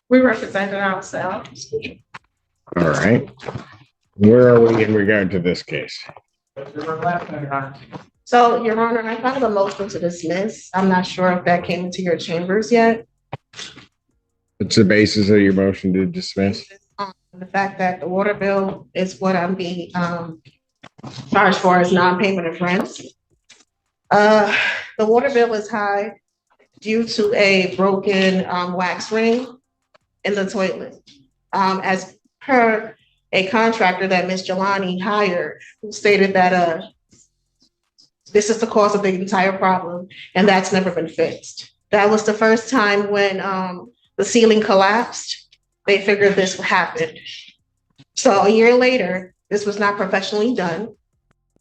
We represented ourselves. All right. Where are we in regard to this case? So, Your Honor, I filed a motion to dismiss. I'm not sure if that came into your chambers yet. What's the basis of your motion to dismiss? The fact that the water bill is what I'm being charged for as non-payment of rent. The water bill is high due to a broken wax ring in the toilet. As per a contractor that Ms. Jelani hired, who stated that this is the cause of the entire problem, and that's never been fixed. That was the first time when the ceiling collapsed, they figured this would happen. So a year later, this was not professionally done.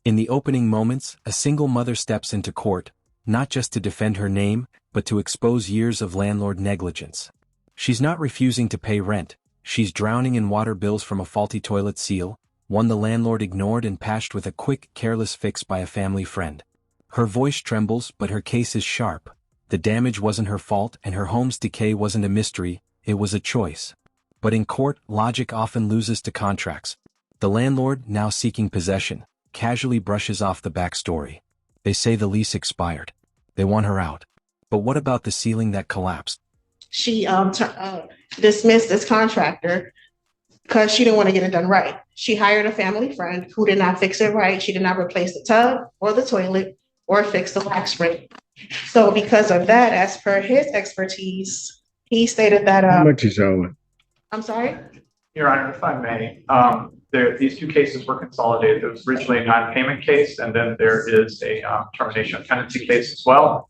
In the opening moments, a single mother steps into court, not just to defend her name, but to expose years of landlord negligence. She's not refusing to pay rent, she's drowning in water bills from a faulty toilet seal, one the landlord ignored and patched with a quick, careless fix by a family friend. Her voice trembles, but her case is sharp. The damage wasn't her fault and her home's decay wasn't a mystery, it was a choice. But in court, logic often loses to contracts. The landlord, now seeking possession, casually brushes off the backstory. They say the lease expired. They want her out. But what about the ceiling that collapsed? She dismissed this contractor because she didn't want to get it done right. She hired a family friend who did not fix it right. She did not replace the tub or the toilet or fix the wax ring. So because of that, as per his expertise, he stated that how much is owing? I'm sorry? Your Honor, if I may, these two cases were consolidated. There was originally a non-payment case, and then there is a termination of tenancy case as well.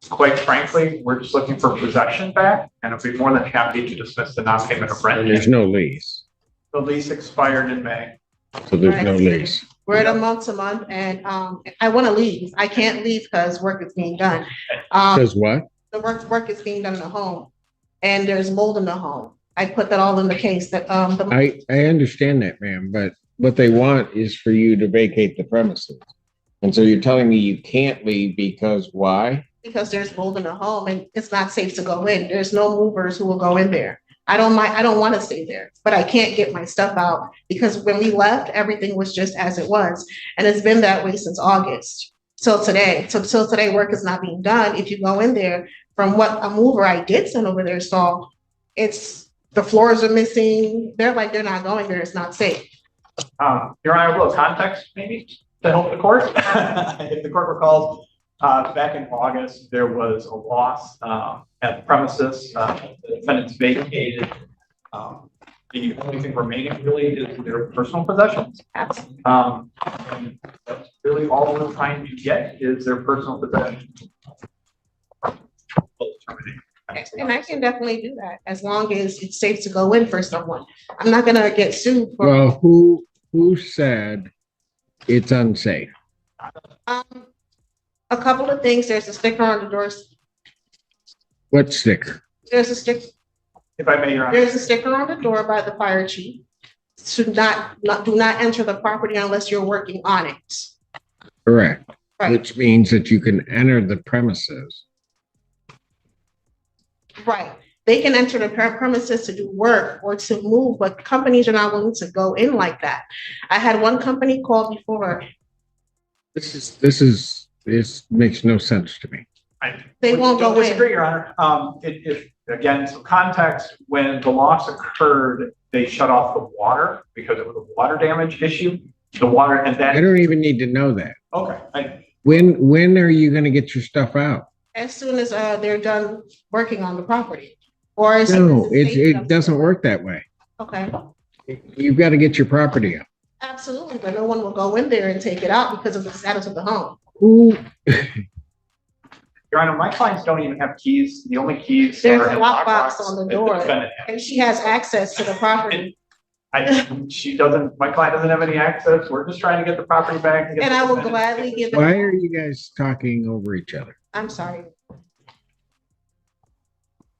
Quite frankly, we're just looking for possession back, and I'd be more than happy to dismiss the non-payment of rent. And there's no lease. The lease expired in May. So there's no lease. We're at a month to month, and I want to leave. I can't leave because work is being done. Because what? The work is being done in the home, and there's mold in the home. I put that all in the case that I understand that, ma'am, but what they want is for you to vacate the premises. And so you're telling me you can't leave because why? Because there's mold in the home and it's not safe to go in. There's no movers who will go in there. I don't want to stay there, but I can't get my stuff out because when we left, everything was just as it was. And it's been that way since August till today. So till today, work is not being done. If you go in there, from what a mover I did send over there saw, the floors are missing. They're not going there. It's not safe. Your Honor, a little context maybe to help the court. If the court recalls, back in August, there was a loss at the premises. The defendants vacated. The only thing remaining really is their personal possessions. And that's really all we're trying to get is their personal possessions. And I can definitely do that as long as it's safe to go in for someone. I'm not gonna get sued for. Well, who said it's unsafe? A couple of things. There's a sticker on the doors. What sticker? There's a sticker. If I may, Your Honor. There's a sticker on the door by the fire chief. Do not enter the property unless you're working on it. Correct. Right. Which means that you can enter the premises. Right. They can enter the premises to do work or to move, but companies are not willing to go in like that. I had one company call before. This makes no sense to me. They won't go in. Disagree, Your Honor. If again, some context, when the loss occurred, they shut off the water because it was a water damage issue. The water and that. I don't even need to know that. Okay. When are you going to get your stuff out? As soon as they're done working on the property. Or as no, it doesn't work that way. Okay. You've got to get your property out. Absolutely, but no one will go in there and take it out because of the status of the home. Who? Your Honor, my clients don't even have keys. The only keys there's are a lockbox on the door, and she has access to the property. She doesn't. My client doesn't have any access. We're just trying to get the property back. And I will gladly give. Why are you guys talking over each other? I'm sorry.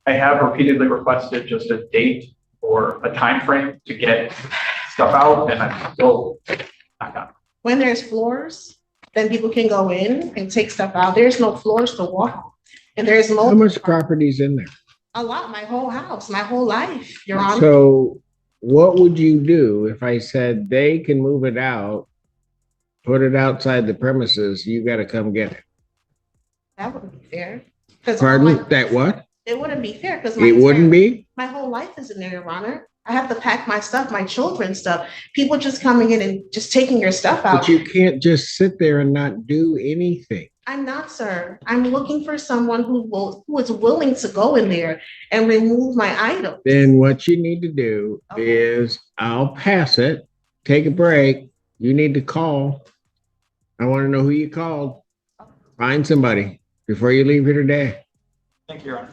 I have repeatedly requested just a date or a time frame to get stuff out, and I'm still not done. When there's floors, then people can go in and take stuff out. There's no floors to walk on, and there's how much property's in there? A lot, my whole house, my whole life, Your Honor. So what would you do if I said they can move it out, put it outside the premises, you gotta come get it? That wouldn't be fair. 'Cause Pardon? That what? It wouldn't be fair because It wouldn't be? my whole life is in there, Your Honor. I have to pack my stuff, my children's stuff. People just coming in and just taking your stuff out. But you can't just sit there and not do anything. I'm not, sir. I'm looking for someone who is willing to go in there and remove my items. Then what you need to do Okay. is I'll pass it, take a break. You need to call. I want to know who you called. Find somebody before you leave here today. Thank you, Your Honor.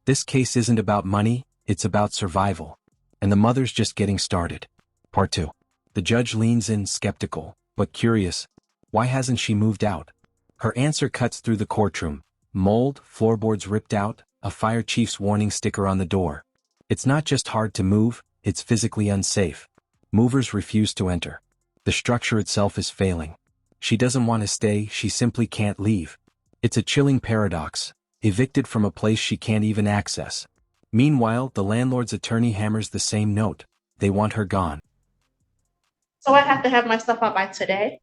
This case isn't about money, it's about survival. And the mother's just getting started. Part 2. The judge leans in skeptical, but curious. Why hasn't she moved out? Her answer cuts through the courtroom. Mold, floorboards ripped out, a fire chief's warning sticker on the door. It's not just hard to move, it's physically unsafe. Movers refuse to enter. The structure itself is failing. She doesn't want to stay, she simply can't leave. It's a chilling paradox. Evicted from a place she can't even access. Meanwhile, the landlord's attorney hammers the same note. They want her gone. So I have to have my stuff out by today?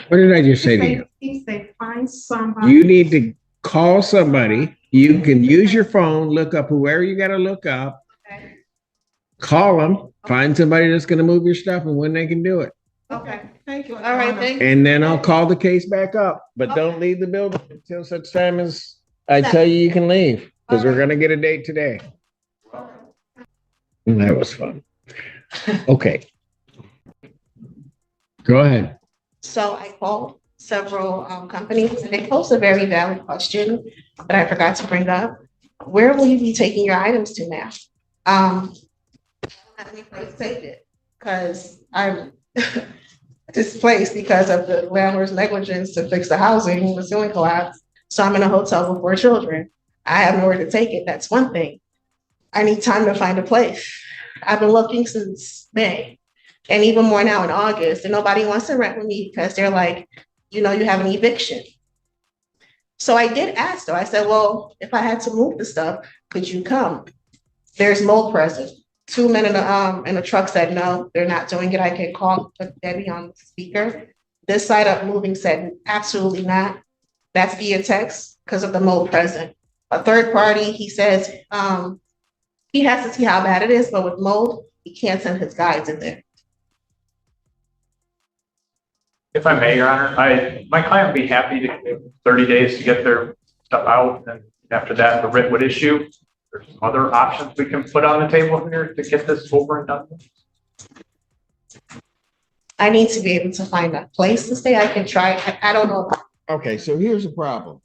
What did I just say to you? He said, find somebody. You need to call somebody. You can use your phone, look up whoever you got to look up, Okay. call them, find somebody that's going to move your stuff and when they can do it. Okay, thank you. All right, thank you. And then I'll call the case back up, but don't leave the building until such time as I tell you can leave, because we're going to get a date today. And that was fun. Okay. Go ahead. So I called several companies and they posed a very valid question that I forgot to bring up. Where will you be taking your items to now? I don't have any place to take it because I'm displaced because of the landlord's negligence to fix the housing, the ceiling collapse. So I'm in a hotel with 4 children. I have nowhere to take it. That's one thing. I need time to find a place. I've been looking since May and even more now in August, and nobody wants to rent with me because they're like, you know, you have an eviction. So I did ask though. I said, well, if I had to move the stuff, could you come? There's mold present. 2 men in a truck said no, they're not doing it. I can call, put Debbie on the speaker. This side up moving said absolutely not. That's via text because of the mold present. A third party, he says he has to see how bad it is, but with mold, he can't send his guides in there. If I may, Your Honor, my client would be happy to give 30 days to get their stuff out, and after that, the writ would issue. There's some other options we can put on the table here to get this over and done with. I need to be able to find a place to stay. I can try. I don't know. Okay, so here's the problem.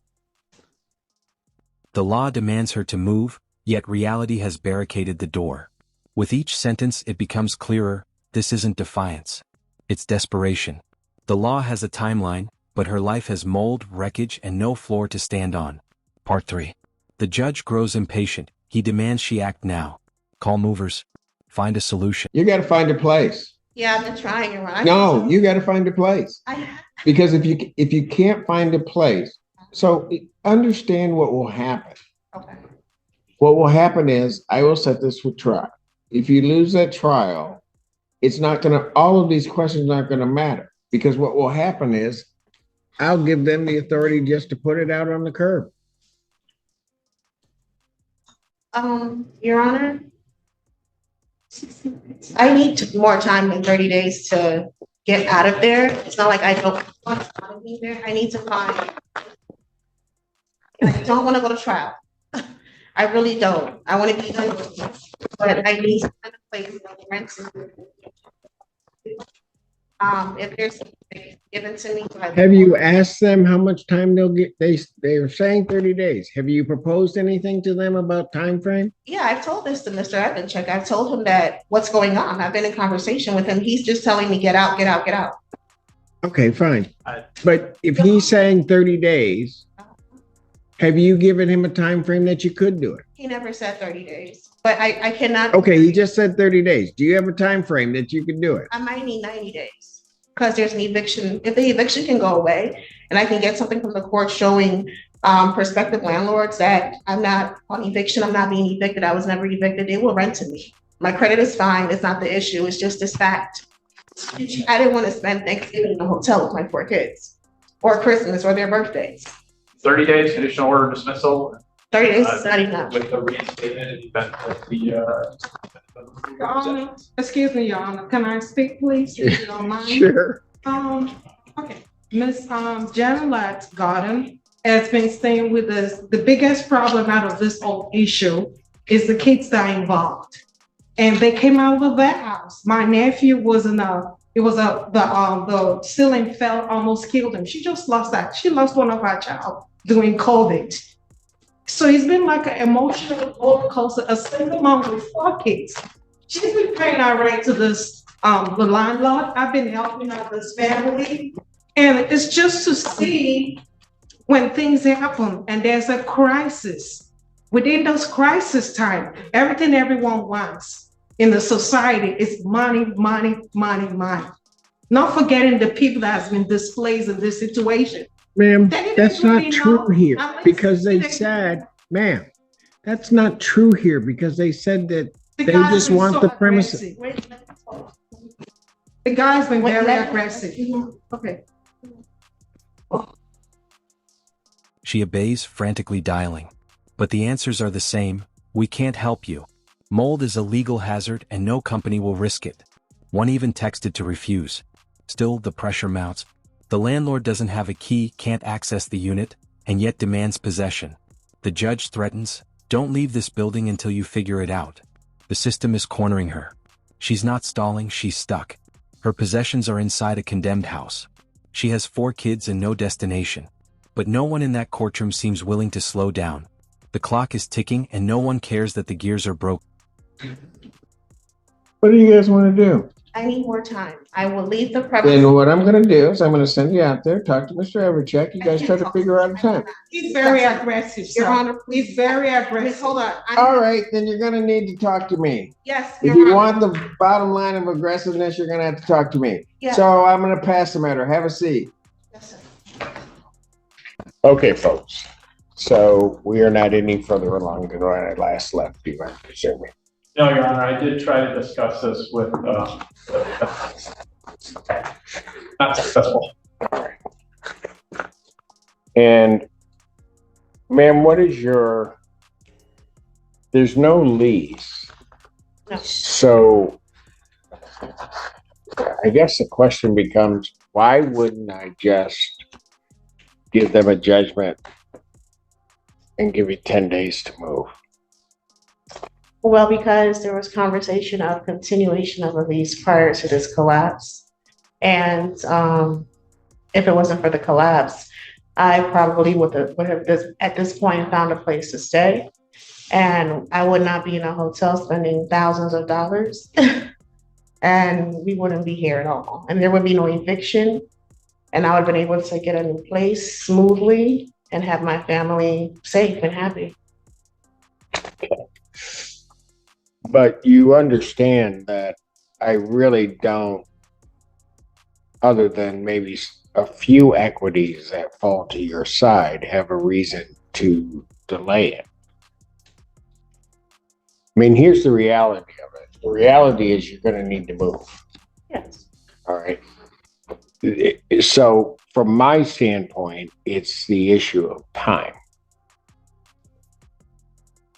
The law demands her to move, yet reality has barricaded the door. With each sentence, it becomes clearer, this isn't defiance. It's desperation. The law has a timeline, but her life has mold, wreckage, and no floor to stand on. Part 3. The judge grows impatient. He demands she act now. Call movers. Find a solution. You got to find a place. Yeah, I've been trying, Your Honor. No, you got to find a place. I Because if you can't find a place, so understand what will happen. okay. What will happen is I will set this for trial. If you lose that trial, it's not going to, all of these questions aren't going to matter, because what will happen is I'll give them the authority just to put it out on the curb. Your Honor, I need more time than 30 days to get out of there. It's not like I don't want to be there. I need to find, I don't want to go to trial. I really don't. I want to be done with this, but I need to find a place where the rent's if there's something given to me. Have you asked them how much time they'll get? They are saying 30 days. Have you proposed anything to them about time frame? Yeah, I've told this to Mr. Evanchik. I've told him that what's going on. I've been in conversation with him. He's just telling me, get out, get out, get out. Okay, fine. But if he's saying 30 days, have you given him a time frame that you could do it? He never said 30 days, but I cannot. Okay, he just said 30 days. Do you have a time frame that you could do it? I might need 90 days because there's an eviction. If the eviction can go away and I can get something from the court showing prospective landlords that I'm not on eviction, I'm not being evicted, I was never evicted, they will rent to me. My credit is fine, it's not the issue, it's just this fact. I didn't want to spend Thanksgiving in a hotel with my 4 kids, or Christmas, or their birthdays. 30 days conditional order dismissal. 30 days is not enough. With the reinstatement in the event that Your Honor, excuse me, Your Honor, can I speak, please, if you don't mind? Sure. Okay, Miss Janet Garden has been staying with us. The biggest problem out of this whole issue is the kids that are involved. And they came out of that house. My nephew was the ceiling fell, almost killed him. She just lost that. She lost one of our child during COVID. So it's been like an emotional roller coaster, a single mom with 4 kids. She's been paying our rent to this, the landlord. I've been helping out this family. And it's just to see when things happen and there's a crisis. Within those crisis time, everything everyone wants in the society is money, money, money, money. Not forgetting the people that has been displaced in this situation. Ma'am, that's not true here because they said, ma'am, that's not true here because they said that they just want the premises. The guy's been very aggressive. Okay. She obeys, frantically dialing. But the answers are the same: we can't help you. Mold is a legal hazard and no company will risk it. One even texted to refuse. Still, the pressure mounts. The landlord doesn't have a key, can't access the unit, and yet demands possession. The judge threatens, "Don't leave this building until you figure it out." The system is cornering her. She's not stalling, she's stuck. Her possessions are inside a condemned house. She has 4 kids and no destination. But no one in that courtroom seems willing to slow down. The clock is ticking and no one cares that the gears are broken. What do you guys want to do? I need more time. I will leave the premises. Then what I'm going to do is I'm going to send you out there, talk to Mr. Evercheck. You guys try to figure out a time. He's very aggressive, Your sir. Honor, He's very Miss, aggressive. hold on. All right, then you're going to need to talk to me. Yes. If Your you Honor. want the bottom line of aggressiveness, you're going to have to talk to me. Yes. So I'm going to pass the matter. Have a seat. Yes, sir. Okay, folks. So we are not any further along than when I last left you, I'm presuming. No, Your Honor, I did try to discuss this with, not successful. And ma'am, what is there's no lease. No. So I guess the question becomes, why wouldn't I just give them a judgment and give you 10 days to move? Well, because there was conversation of continuation of a lease prior to this collapse. And if it wasn't for the collapse, I probably would have at this point found a place to stay. And I would not be in a hotel spending thousands of dollars. And we wouldn't be here at all. And there would be no eviction. And I would have been able to get a new place smoothly and have my family safe and happy. But you understand that I really don't, other than maybe a few equities that fall to your side, have a reason to delay it. I mean, here's the reality of it. The reality is you're going to need to move. Yes. All right. So from my standpoint, it's the issue of time.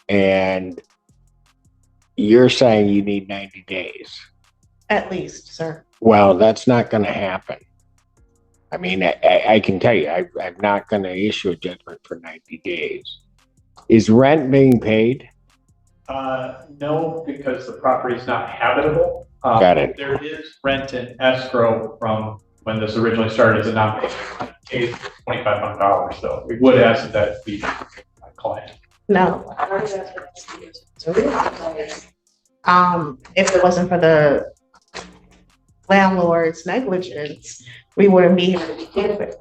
And you're saying you need 90 days. At least, sir. Well, that's not going to happen. I mean, I can tell you, I'm not going to issue a judgment for 90 days. Is rent being paid? No, because the property is not habitable. Got it. There is rent in escrow from when this originally started as a non-payment. Paid $2,500, so we would ask that be my client. No. If it wasn't for the landlord's negligence, we wouldn't be here to begin with.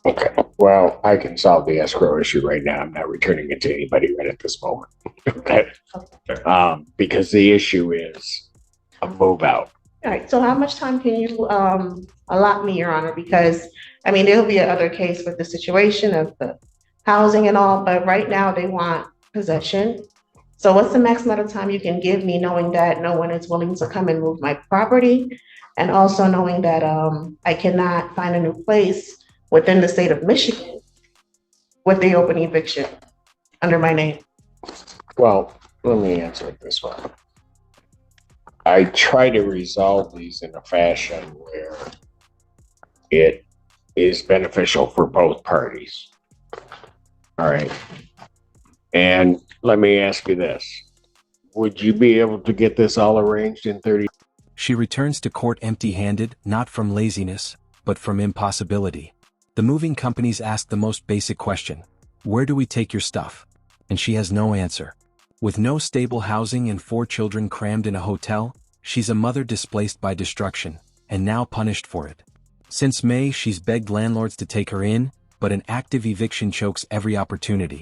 Okay. Well, I can solve the escrow issue right now. I'm not returning it to anybody right at this moment. Okay. Because the issue is a move out. All right, so how much time can you allot me, Your Honor? Because I mean, there'll be another case with the situation of the housing and all, but right now they want possession. So what's the max amount of time you can give me, knowing that no one is willing to come and move my property? And also knowing that I cannot find a new place within the state of Michigan with the open eviction under my name. Well, let me answer it this way. I try to resolve these in a fashion where it is beneficial for both parties. All right. And let me ask you this. Would you be able to get this all arranged in 30? She returns to court empty-handed, not from laziness, but from impossibility. The moving companies ask the most basic question: where do we take your stuff? And she has no answer. With no stable housing and 4 children crammed in a hotel, she's a mother displaced by destruction, and now punished for it. Since May, she's begged landlords to take her in, but an active eviction chokes every opportunity.